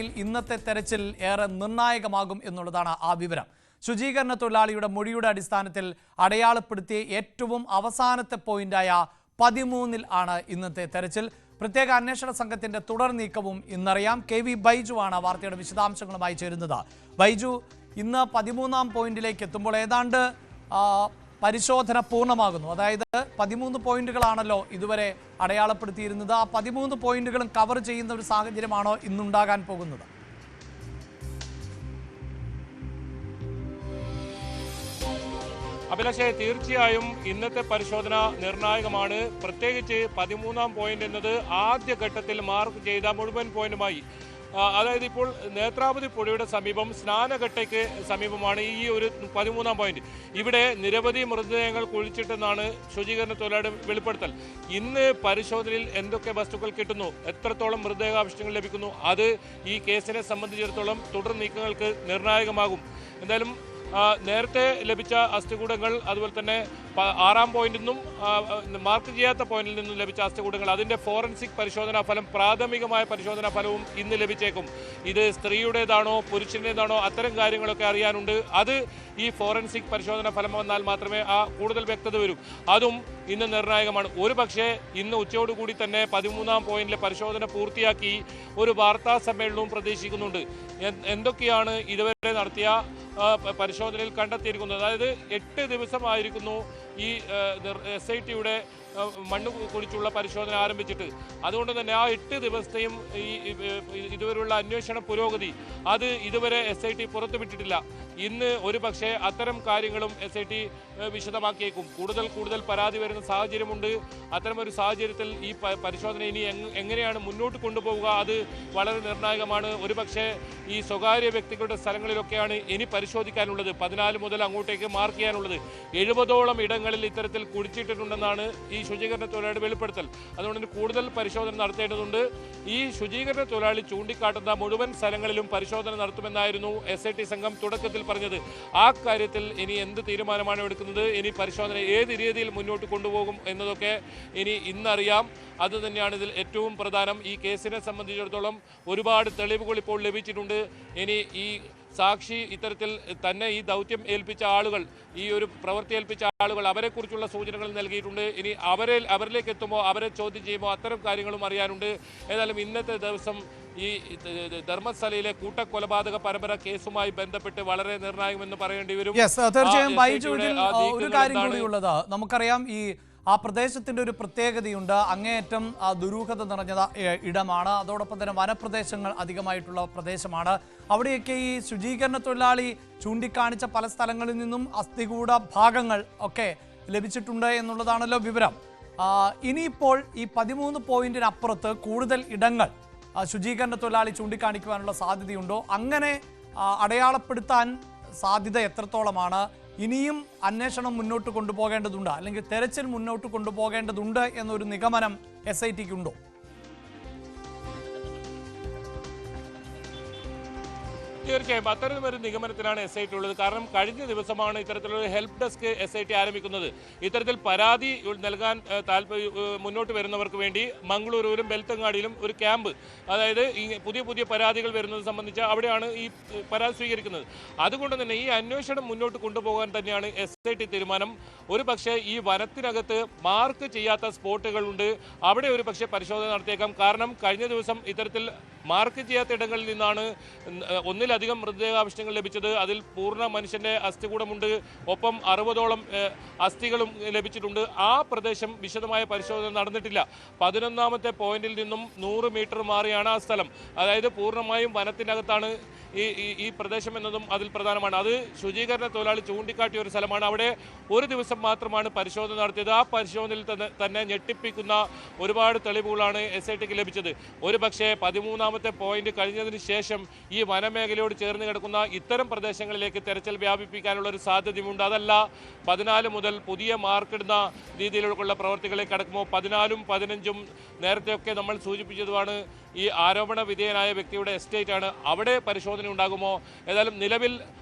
ഇന്നത്തെ തെരച്ചിൽ ഏറെ നിർണായകമാകും എന്നുള്ളതാണ് ആ വിവരം. ശുചീകരണ തൊഴിലാളിയുടെ മൊഴിയുടെ അടിസ്ഥാനത്തിൽ അടയാളപ്പെടുത്തിയ ഏറ്റവും അവസാനത്തെ പോയിന്റായ 13-ൽ ആണ് ഇന്നത്തെ തെരച്ചിൽ. പ്രത്യേക അന്വേഷണ സംഘത്തിന്റെ തുടർ നീക്കവും ഇന്നറിയാം. KV ബൈജു ആണ് വാർത്തയുടെ വിശദാംശങ്ങളുമായി ചേരുന്നത്. ബൈജു, ഇന്ന് 13-ാം പോയിന്റിലേക്ക് എത്തുമ്പോൾ ഏതാണ്ട് പരിശോധന പൂർണ്ണമാകുന്നു. അതായത് 13 പോയിന്റുകളാണല്ലോ ഇതുവരെ അടയാളപ്പെടുത്തിയിരുന്നത്. ആ 13 പോയിന്റുകളും കവർ ചെയ്യുന്ന ഒരു സാഹചര്യമാണോ ഇന്നുണ്ടാകാൻ പോകുന്നത്? അഭിലാഷേ, തീർച്ചയായും ഇന്നത്തെ പരിശോധന നിർണായകമാണ്. പ്രത്യേകിച്ച് 13-ാം പോയിന്റ് എന്നത് ആദ്യഘട്ടത്തിൽ മാർക്ക് ചെയ്ത മുഴുവൻ പോയിന്റുമായി, അതായത് ഇപ്പോൾ നേത്രാവതി പുഴയുടെ സമീപം സ്നാനഘട്ടയ്ക്ക് സമീപമാണ് ഈ ഒരു 13-ാം പോയിന്റ്. ഇവിടെ നിരവധി മൃതദേഹങ്ങൾ കുഴിച്ചിട്ടെന്നാണ് ശുചീകരണ തൊഴിലാളിയുടെ വെളിപ്പെടുത്തൽ. ഇന്ന് പരിശോധനയിൽ എന്തൊക്കെ വസ്തുക്കൾ കിട്ടുന്നു, എത്രത്തോളം മൃതദേഹാവശിഷ്ടങ്ങൾ ലഭിക്കുന്നു, അത് ഈ കേസിനെ സംബന്ധിച്ചിടത്തോളം തുടർ നീക്കങ്ങൾക്ക് നിർണായകമാകും. എന്തായാലും നേരത്തെ ലഭിച്ച അസ്ഥികൂടങ്ങൾ, അതുപോലെ തന്നെ 6-ാം പോയിന്റിൽ നിന്നും മാർക്ക് ചെയ്യാത്ത പോയിന്റിൽ നിന്നും ലഭിച്ച അസ്ഥികൂടങ്ങൾ, അതിൻ്റെ ഫോറൻസിക് പരിശോധനാ ഫലം, പ്രാഥമികമായ പരിശോധനാ ഫലവും ഇന്ന് ലഭിച്ചേക്കും. ഇത് സ്ത്രീയുടേതാണോ പുരുഷൻ്റേതാണോ അത്തരം കാര്യങ്ങളൊക്കെ അറിയാനുണ്ട്. അത് ഈ ഫോറൻസിക് പരിശോധനാ ഫലം വന്നാൽ മാത്രമേ കൂടുതൽ വ്യക്തത വരും. അതും ഇന്ന് നിർണായകമാണ്. ഒരു പക്ഷേ ഇന്ന് ഉച്ചയോടുകൂടി തന്നെ 13-ാം പോയിന്റിലെ പരിശോധന പൂർത്തിയാക്കി ഒരു വാർത്താ സമ്മേളനവും പ്രതീക്ഷിക്കുന്നുണ്ട്. എന്തൊക്കെയാണ് ഇതുവരെ നടത്തിയ പരിശോധനയിൽ കണ്ടെത്തിയിരിക്കുന്നത്. അതായത് 8 ദിവസമായിരിക്കുന്നു ഈ SITയുടെ മണ്ണ് കുഴിച്ചുള്ള പരിശോധന ആരംഭിച്ചിട്ട്. അതുകൊണ്ട് തന്നെ ആ 8 ദിവസത്തെയും ഇതുവരെയുള്ള അന്വേഷണ പുരോഗതി അത് ഇതുവരെ SIT പുറത്തുവിട്ടിട്ടില്ല. ഇന്ന് ഒരു പക്ഷേ അത്തരം കാര്യങ്ങളും SIT വിശദമാക്കിയേക്കും. കൂടുതൽ പരാതി വരുന്ന സാഹചര്യമുണ്ട്. അത്തരമൊരു സാഹചര്യത്തിൽ ഈ പരിശോധന ഇനി എങ്ങനെയാണ് മുന്നോട്ട് കൊണ്ടുപോവുക, അത് വളരെ നിർണായകമാണ്. ഒരു പക്ഷേ ഈ സ്വകാര്യ വ്യക്തികളുടെ സ്ഥലങ്ങളിലൊക്കെയാണ് ഇനി പരിശോധിക്കാനുള്ളത്. 14 മുതൽ അങ്ങോട്ടേക്ക് മാർക്ക് ചെയ്യാനുള്ളത്. 70ഓളം ഇടങ്ങളിൽ ഇത്തരത്തിൽ കുഴിച്ചിട്ടിട്ടുണ്ടെന്നാണ് ഈ ശുചീകരണ തൊഴിലാളിയുടെ വെളിപ്പെടുത്തൽ. അതുകൊണ്ട് തന്നെ കൂടുതൽ പരിശോധന നടത്തേണ്ടതുണ്ട്. ഈ ശുചീകരണ തൊഴിലാളി ചൂണ്ടിക്കാട്ടുന്ന മുഴുവൻ സ്ഥലങ്ങളിലും പരിശോധന നടത്തുമെന്നായിരുന്നു SIT സംഘം തുടക്കത്തിൽ പറഞ്ഞത്. ആ കാര്യത്തിൽ ഇനി എന്ത് തീരുമാനമാണ് എടുക്കുന്നത്, ഇനി പരിശോധന ഏത് രീതിയിൽ മുന്നോട്ട് കൊണ്ടുപോകും എന്നതൊക്കെ ഇന്നറിയാം. അത് തന്നെയാണ് ഇതിൽ ഏറ്റവും പ്രധാനം. ഈ കേസിനെ സംബന്ധിച്ചിടത്തോളം ഒരുപാട് തെളിവുകൾ ഇപ്പോൾ ലഭിച്ചിട്ടുണ്ട്. ഇനി ഈ സാക്ഷി ഇത്തരത്തിൽ തന്നെ ഈ ദൗത്യം ഏൽപ്പിച്ച ആളുകൾ, ഈ ഒരു പ്രവൃത്തി ഏൽപ്പിച്ച ആളുകൾ, അവരെക്കുറിച്ചുള്ള സൂചനകൾ നൽകിയിട്ടുണ്ട്. ഇനി അവരിലേക്ക് എത്തുമ്പോൾ, അവരെ ചോദ്യം ചെയ്യുമ്പോൾ അത്തരം കാര്യങ്ങളും അറിയാനുണ്ട്. ഏതായാലും ഇന്നത്തെ ദിവസം ഈ ധർമ്മസ്ഥലയിലെ കൂട്ടക്കൊലപാതക പരമ്പര കേസുമായി ബന്ധപ്പെട്ട് വളരെ നിർണായകമെന്ന് പറയേണ്ടി വരും. തീർച്ചയായും ബൈജു, ഒരു കാര്യം കൂടിയുള്ളത്, നമുക്കറിയാം ഈ ആ പ്രദേശത്തിൻ്റെ ഒരു പ്രത്യേകതയുണ്ട്. അങ്ങേയറ്റം ദുരൂഹത നിറഞ്ഞ ഇടമാണ്. അതോടൊപ്പം തന്നെ വനപ്രദേശങ്ങൾ അധികമായിട്ടുള്ള പ്രദേശമാണ്. അവിടെയൊക്കെ ഈ ശുചീകരണ തൊഴിലാളി ചൂണ്ടിക്കാണിച്ച പല സ്ഥലങ്ങളിൽ നിന്നും അസ്ഥികൂട ഭാഗങ്ങൾ ഒക്കെ ലഭിച്ചിട്ടുണ്ട് എന്നുള്ളതാണല്ലോ വിവരം. ഇനിയിപ്പോൾ ഈ 13 പോയിന്റിനപ്പുറത്ത് കൂടുതൽ ഇടങ്ങൾ ശുചീകരണ തൊഴിലാളി ചൂണ്ടിക്കാണിക്കുവാനുള്ള സാധ്യതയുണ്ടോ? അങ്ങനെ അടയാളപ്പെടുത്താൻ സാധ്യത എത്രത്തോളമാണ്? ഇനിയും അന്വേഷണം മുന്നോട്ട് കൊണ്ടുപോകേണ്ടതുണ്ട്, അല്ലെങ്കിൽ തെരച്ചിൽ മുന്നോട്ട് കൊണ്ടുപോകേണ്ടതുണ്ട് എന്നൊരു നിഗമനം SITക്കുണ്ടോ? തീർച്ചയായും അത്തരമൊരു നിഗമനത്തിലാണ് SIT ഉള്ളത്. കാരണം കഴിഞ്ഞ ദിവസമാണ് ഇത്തരത്തിലൊരു ഹെൽപ്പ് ഡെസ്ക് SIT ആരംഭിക്കുന്നത്. ഇത്തരത്തിൽ പരാതി നൽകാൻ മുന്നോട്ട് വരുന്നവർക്ക് വേണ്ടി മംഗളൂരുവിലും ബെൽത്തങ്ങാടിയിലും ഒരു ക്യാമ്പ്, അതായത് പുതിയ പരാതികൾ വരുന്നത് സംബന്ധിച്ച് അവിടെയാണ് ഈ പരാതി സ്വീകരിക്കുന്നത്. അതുകൊണ്ട് തന്നെ ഈ അന്വേഷണം മുന്നോട്ട് കൊണ്ടുപോകാൻ തന്നെയാണ് SIT തീരുമാനം. ഒരു പക്ഷേ ഈ വനത്തിനകത്ത് മാർക്ക് ചെയ്യാത്ത സ്പോട്ടുകളുണ്ട്, അവിടെ ഒരു പക്ഷേ പരിശോധന നടത്തിയേക്കാം. കാരണം കഴിഞ്ഞ ദിവസം ഇത്തരത്തിൽ മാർക്ക് ചെയ്യാത്ത ഇടങ്ങളിൽ നിന്നാണ് ഒന്നിലധികം മൃതദേഹാവശിഷ്ടങ്ങൾ ലഭിച്ചത്. അതിൽ പൂർണ്ണ മനുഷ്യന്റെ അസ്ഥികൂടമുണ്ട്, ഒപ്പം 60ഓളം അസ്ഥികളും ലഭിച്ചിട്ടുണ്ട്. ആ പ്രദേശം വിശദമായ പരിശോധന നടന്നിട്ടില്ല. 11ാമത്തെ പോയിന്റിൽ നിന്നും 100 മീറ്റർ മാറിയാണ് ആ സ്ഥലം. അതായത് പൂർണ്ണമായും വനത്തിനകത്താണ് ഈ പ്രദേശം എന്നതും അതിൽ പ്രധാനമാണ്. അത് ശുചീകരണ തൊഴിലാളി ചൂണ്ടിക്കാട്ടിയ ഒരു സ്ഥലമാണ്. അവിടെ ഒരു ദിവസം മാത്രമാണ് പരിശോധന നടത്തിയത്. ആ പരിശോധനയിൽ തന്നെ ഞെട്ടിപ്പിക്കുന്ന ഒരുപാട് തെളിവുകളാണ് SITക്ക് ലഭിച്ചത്. ഒരു പക്ഷേ 13ാമത്തെ പോയിന്റ് കഴിഞ്ഞതിന് ശേഷം ഈ വനമേഖലയോട് ചേർന്ന് കിടക്കുന്ന ഇത്തരം പ്രദേശങ്ങളിലേക്ക് തെരച്ചിൽ വ്യാപിപ്പിക്കാനുള്ള ഒരു സാധ്യതയുണ്ട്. അതല്ല 14 മുതൽ പുതിയ മാർക്കിടുന്ന രീതിയിലുള്ള പ്രവർത്തികളിലേക്ക് കടക്കുമ്പോൾ 14ഉം 15ഉം നേരത്തെയൊക്കെ നമ്മൾ സൂചിപ്പിച്ചതുമാണ് ഈ ആരോപണ വിധേയനായ വ്യക്തിയുടെ എസ്റ്റേറ്റ് ആണ്. അവിടെ പരിശോധന ഉണ്ടാകുമോ? ഏതായാലും നിലവിൽ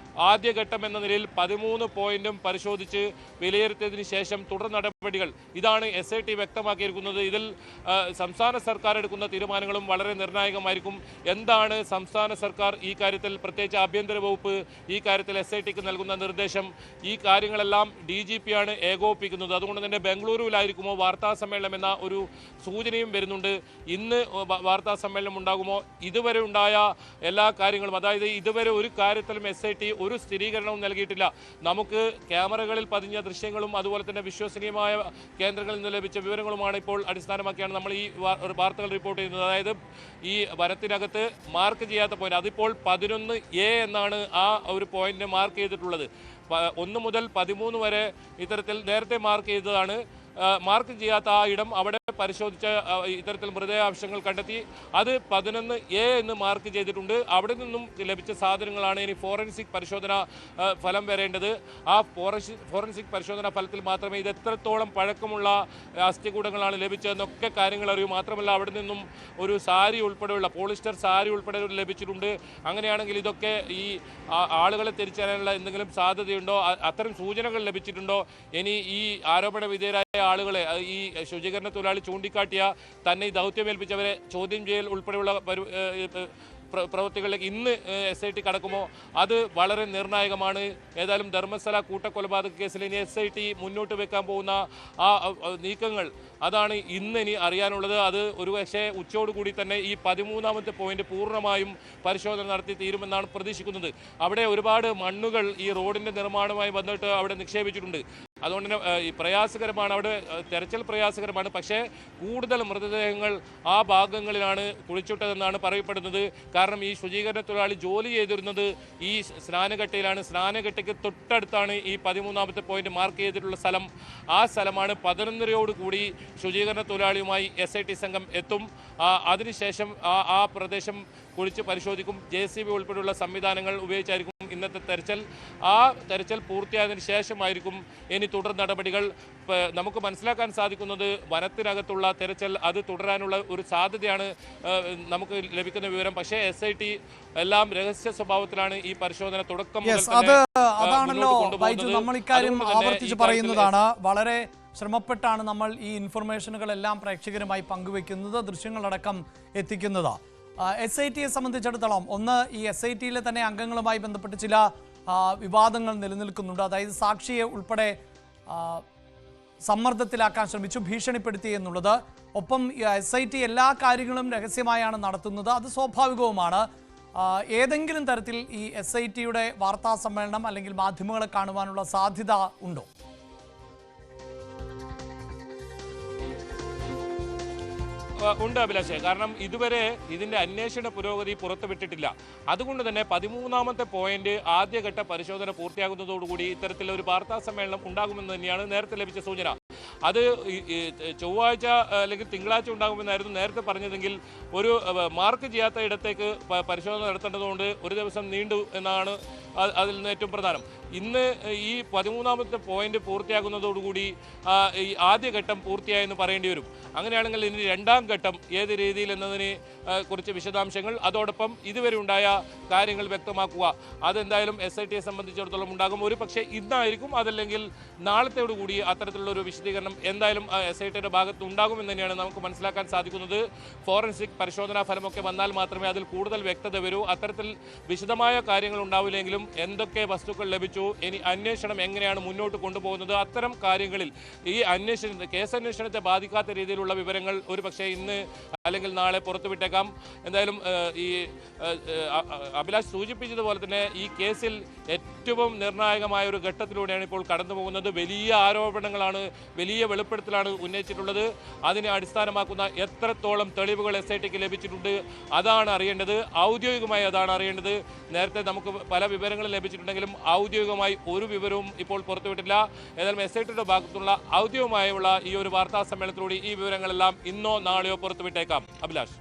ആദ്യഘട്ടം എന്ന നിലയിൽ 13 പോയിന്റും പരിശോധിച്ച് വിലയിരുത്തിയതിനു ശേഷം തുടർ നടപടി നടപടികൾ ഇതാണ് SIT വ്യക്തമാക്കിയിരിക്കുന്നത്. ഇതിൽ സംസ്ഥാന സർക്കാർ എടുക്കുന്ന തീരുമാനങ്ങളും വളരെ നിർണായകമായിരിക്കും. എന്താണ് സംസ്ഥാന സർക്കാർ ഈ കാര്യത്തിൽ, പ്രത്യേകിച്ച് ആഭ്യന്തര വകുപ്പ് ഈ കാര്യത്തിൽ SITക്ക് നൽകുന്ന നിർദ്ദേശം? ഈ കാര്യങ്ങളെല്ലാം DGP ആണ് ഏകോപിപ്പിക്കുന്നത്. അതുകൊണ്ട് തന്നെ ബംഗളൂരുവിലായിരിക്കുമോ വാർത്താ സമ്മേളനം എന്ന ഒരു സൂചനയും വരുന്നുണ്ട്. ഇന്ന് വാർത്താ സമ്മേളനം ഉണ്ടാകുമോ? ഇതുവരെ ഉണ്ടായ എല്ലാ കാര്യങ്ങളും, അതായത് ഇതുവരെ ഒരു കാര്യത്തിലും SIT ഒരു സ്ഥിരീകരണവും നൽകിയിട്ടില്ല. നമുക്ക് ക്യാമറകളിൽ പതിഞ്ഞ ദൃശ്യങ്ങളും അതുപോലെ തന്നെ വിശ്വസനീയമായ കേന്ദ്രങ്ങളിൽ നിന്ന് ലഭിച്ച വിവരങ്ങളുമാണ് ഇപ്പോൾ അടിസ്ഥാനമാക്കിയാണ് നമ്മൾ ഈ വാർത്തകൾ റിപ്പോർട്ട് ചെയ്യുന്നത്. അതായത് ഈ വനത്തിനകത്ത് മാർക്ക് ചെയ്യാത്ത പോയിന്റ്, അതിപ്പോൾ 11A എന്നാണ് ആ ഒരു പോയിന്റിനെ മാർക്ക് ചെയ്തിട്ടുള്ളത്. 1 മുതൽ 13 വരെ ഇത്തരത്തിൽ നേരത്തെ മാർക്ക് ചെയ്തതാണ്. മാർക്ക് ചെയ്യാത്ത ആ ഇടം അവിടെ പരിശോധിച്ച ഇത്തരത്തിൽ മൃതദേഹാംശങ്ങൾ കണ്ടെത്തി. അത് 11A എന്ന് മാർക്ക് ചെയ്തിട്ടുണ്ട്. അവിടെ നിന്നും ലഭിച്ച സാധനങ്ങളാണ് ഇനി ഫോറൻസിക് പരിശോധന ഫലം വരേണ്ടത്. ആ ഫോറൻസിക് പരിശോധന ഫലത്തിൽ മാത്രമേ ഇത് എത്രത്തോളം പഴക്കമുള്ള അസ്ഥികൂടങ്ങളാണ് ലഭിച്ചതെന്നൊക്കെ കാര്യങ്ങൾ അറിയൂ. മാത്രമല്ല അവിടെ നിന്നും ഒരു സാരി ഉൾപ്പെടെയുള്ള പോളിസ്റ്റർ സാരി ഉൾപ്പെടെ ലഭിച്ചിട്ടുണ്ട്. അങ്ങനെയാണെങ്കിൽ ഇതൊക്കെ ഈ ആളുകളെ തിരിച്ചറിയാനുള്ള എന്തെങ്കിലും സാധ്യതയുണ്ടോ? അത്തരം സൂചനകൾ ലഭിച്ചിട്ടുണ്ടോ? ഇനി ഈ ആരോപണ വിധേയരായ ആളുകളെ, ഈ ശുചീകരണ തൊഴിലാളി ചൂണ്ടിക്കാട്ടിയ തന്നെ ഈ ദൗത്യമേൽപ്പിച്ചവരെ ചോദ്യം ചെയ്യൽ ഉൾപ്പെടെയുള്ള പ്രവൃത്തികളിലേക്ക് ഇന്ന് SIT കടക്കുമോ? അത് വളരെ നിർണായകമാണ്. ഏതായാലും ധർമ്മസ്ഥല കൂട്ടക്കൊലപാതക കേസിൽ ഇനി SIT മുന്നോട്ട് വെക്കാൻ പോകുന്ന ആ നീക്കങ്ങൾ, അതാണ് ഇന്ന് ഇനി അറിയാനുള്ളത്. അത് ഒരുപക്ഷെ ഉച്ചയോടുകൂടി തന്നെ ഈ 13ാമത്തെ പോയിന്റ് പൂർണ്ണമായും പരിശോധന നടത്തി തീരുമെന്നാണ് പ്രതീക്ഷിക്കുന്നത്. അവിടെ ഒരുപാട് മണ്ണുകൾ ഈ റോഡിൻ്റെ നിർമ്മാണവുമായി വന്നിട്ട് അവിടെ നിക്ഷേപിച്ചിട്ടുണ്ട്. അതുകൊണ്ട് തന്നെ ഈ പ്രയാസകരമാണ്, അവിടെ തെരച്ചിൽ പ്രയാസകരമാണ്. പക്ഷേ കൂടുതൽ മൃതദേഹങ്ങൾ ആ ഭാഗങ്ങളിലാണ് കുഴിച്ചിട്ടതെന്നാണ് പറയപ്പെടുന്നത്. കാരണം ഈ ശുചീകരണ തൊഴിലാളി ജോലി ചെയ്തിരുന്നത് ഈ സ്നാനഘട്ടയിലാണ്. സ്നാനഘട്ടയ്ക്ക് തൊട്ടടുത്താണ് ഈ 13ാമത്തെ പോയിന്റ് മാർക്ക് ചെയ്തിട്ടുള്ള സ്ഥലം. ആ സ്ഥലമാണ് 11:30 ശുചീകരണ തൊഴിലാളിയുമായി SIT സംഘം എത്തും. അതിനുശേഷം ആ പ്രദേശം കുഴിച്ച് പരിശോധിക്കും. JCB ഉൾപ്പെടെയുള്ള സംവിധാനങ്ങൾ ഉപയോഗിച്ചായിരിക്കും ഇന്നത്തെ തെരച്ചിൽ. ആ തെരച്ചിൽ പൂർത്തിയായതിനു ശേഷമായിരിക്കും ഇനി തുടർ നടപടികൾ. നമുക്ക് മനസ്സിലാക്കാൻ സാധിക്കുന്നത് വനത്തിനകത്തുള്ള തെരച്ചിൽ അത് തുടരാനുള്ള ഒരു സാധ്യതയാണ് നമുക്ക് ലഭിക്കുന്ന വിവരം. പക്ഷേ SIT എല്ലാം രഹസ്യ സ്വഭാവത്തിലാണ് ഈ പരിശോധന തുടക്കം അതാണല്ലോ ബൈജു, നമ്മൾ ഇക്കാര്യം ആവർത്തിച്ച് പറയുന്നതാണ്. വളരെ ശ്രമപ്പെട്ടാണ് നമ്മൾ ഈ ഇൻഫർമേഷനുകളെല്ലാം പ്രേക്ഷകരുമായി പങ്കുവെക്കുന്നത്, ദൃശ്യങ്ങളടക്കം എത്തിക്കുന്നത്. SITയെ സംബന്ധിച്ചിടത്തോളം ഒന്ന്, ഈ SITയിലെ തന്നെ അംഗങ്ങളുമായി ബന്ധപ്പെട്ട് ചില വിവാദങ്ങൾ നിലനിൽക്കുന്നുണ്ട്. അതായത് സാക്ഷിയെ ഉൾപ്പെടെ സമ്മർദ്ദത്തിലാക്കാൻ ശ്രമിച്ചു, ഭീഷണിപ്പെടുത്തി എന്നുള്ളത്. ഒപ്പം SIT എല്ലാ കാര്യങ്ങളും രഹസ്യമായാണ് നടത്തുന്നത്. അത് സ്വാഭാവികവുമാണ്. ഏതെങ്കിലും തരത്തിൽ ഈ SITയുടെ വാർത്താ സമ്മേളനം അല്ലെങ്കിൽ മാധ്യമങ്ങളെ കാണുവാനുള്ള സാധ്യത ഉണ്ടോ? ഉണ്ട് അഭിലാഷേ. കാരണം ഇതുവരെ ഇതിന്റെ അന്വേഷണ പുരോഗതി പുറത്തുവിട്ടിട്ടില്ല. അതുകൊണ്ട് തന്നെ 13ാമത്തെ പോയിന്റ് ആദ്യഘട്ട പരിശോധന പൂർത്തിയാകുന്നതോടുകൂടി ഇത്തരത്തിലൊരു വാർത്താ സമ്മേളനം ഉണ്ടാകുമെന്ന് തന്നെയാണ് നേരത്തെ ലഭിച്ച സൂചന. അത് ചൊവ്വാഴ്ച അല്ലെങ്കിൽ തിങ്കളാഴ്ച ഉണ്ടാകുമെന്നായിരുന്നു നേരത്തെ പറഞ്ഞതെങ്കിൽ ഒരു മാർക്ക് ചെയ്യാത്ത ഇടത്തേക്ക് പരിശോധന നടത്തേണ്ടതുകൊണ്ട് ഒരു ദിവസം നീണ്ടു എന്നാണ് അതിൽ നിന്ന് ഏറ്റവും പ്രധാനം. ഇന്ന് ഈ 13ാമത്തെ പോയിന്റ് പൂർത്തിയാകുന്നതോടുകൂടി ഈ ആദ്യഘട്ടം പൂർത്തിയായെന്ന് പറയേണ്ടി വരും. അങ്ങനെയാണെങ്കിൽ ഇനി രണ്ടാം ഘട്ടം ഏത് രീതിയിൽ എന്നതിനെ കുറിച്ച് വിശദാംശങ്ങൾ, അതോടൊപ്പം ഇതുവരെ ഉണ്ടായ കാര്യങ്ങൾ വ്യക്തമാക്കുക, അതെന്തായാലും SITയെ സംബന്ധിച്ചിടത്തോളം ഉണ്ടാകും. ഒരു പക്ഷേ ഇന്നായിരിക്കും, അതല്ലെങ്കിൽ നാളത്തോടുകൂടി അത്തരത്തിലുള്ള ഒരു വിശദീകരണം എന്തായാലും SITയുടെ ഭാഗത്ത് ഉണ്ടാകുമെന്ന് തന്നെയാണ് നമുക്ക് മനസ്സിലാക്കാൻ സാധിക്കുന്നത്. ഫോറൻസിക് പരിശോധനാ ഫലമൊക്കെ വന്നാൽ മാത്രമേ അതിൽ കൂടുതൽ വ്യക്തത വരൂ. അത്തരത്തിൽ വിശദമായ കാര്യങ്ങൾ ഉണ്ടാവില്ലെങ്കിലും എന്തൊക്കെ വസ്തുക്കൾ ലഭിച്ചു, ഇനി അന്വേഷണം എങ്ങനെയാണ് മുന്നോട്ട് കൊണ്ടുപോകുന്നത്, അത്തരം കാര്യങ്ങളിൽ ഈ കേസന്വേഷണത്തെ ബാധിക്കാത്ത രീതിയിലുള്ള വിവരങ്ങൾ ഒരു പക്ഷേ ഇന്ന് അല്ലെങ്കിൽ നാളെ പുറത്തുവിട്ടേക്കാം. എന്തായാലും ഈ അഭിലാഷ് സൂചിപ്പിച്ചതുപോലെ തന്നെ ഈ കേസിൽ ഏറ്റവും നിർണായകമായ ഒരു ഘട്ടത്തിലൂടെയാണ് ഇപ്പോൾ കടന്നു പോകുന്നത്. വലിയ ആരോപണങ്ങളാണ്, വലിയ വെളിപ്പെടുത്തലാണ് ഉന്നയിച്ചിട്ടുള്ളത്. അതിനെ അടിസ്ഥാനമാക്കുന്ന എത്രത്തോളം തെളിവുകൾ SITക്ക് ലഭിച്ചിട്ടുണ്ട് അതാണ് അറിയേണ്ടത്. ഔദ്യോഗികമായി അതാണ് അറിയേണ്ടത്. നേരത്തെ നമുക്ക് പല വിവരങ്ങളും ലഭിച്ചിട്ടുണ്ടെങ്കിലും ഔദ്യോഗികമായി ഒരു വിവരവും ഇപ്പോൾ പുറത്തുവിട്ടില്ല. ഏതായാലും SITയുടെ ഭാഗത്തുള്ള ഔദ്യോഗികമായുള്ള ഈ ഒരു വാർത്താ സമ്മേളനത്തിലൂടെ ഈ വിവരങ്ങളെല്ലാം ഇന്നോ നാളെയോ പുറത്തുവിട്ടേക്കാം. അഭിലാഷ്.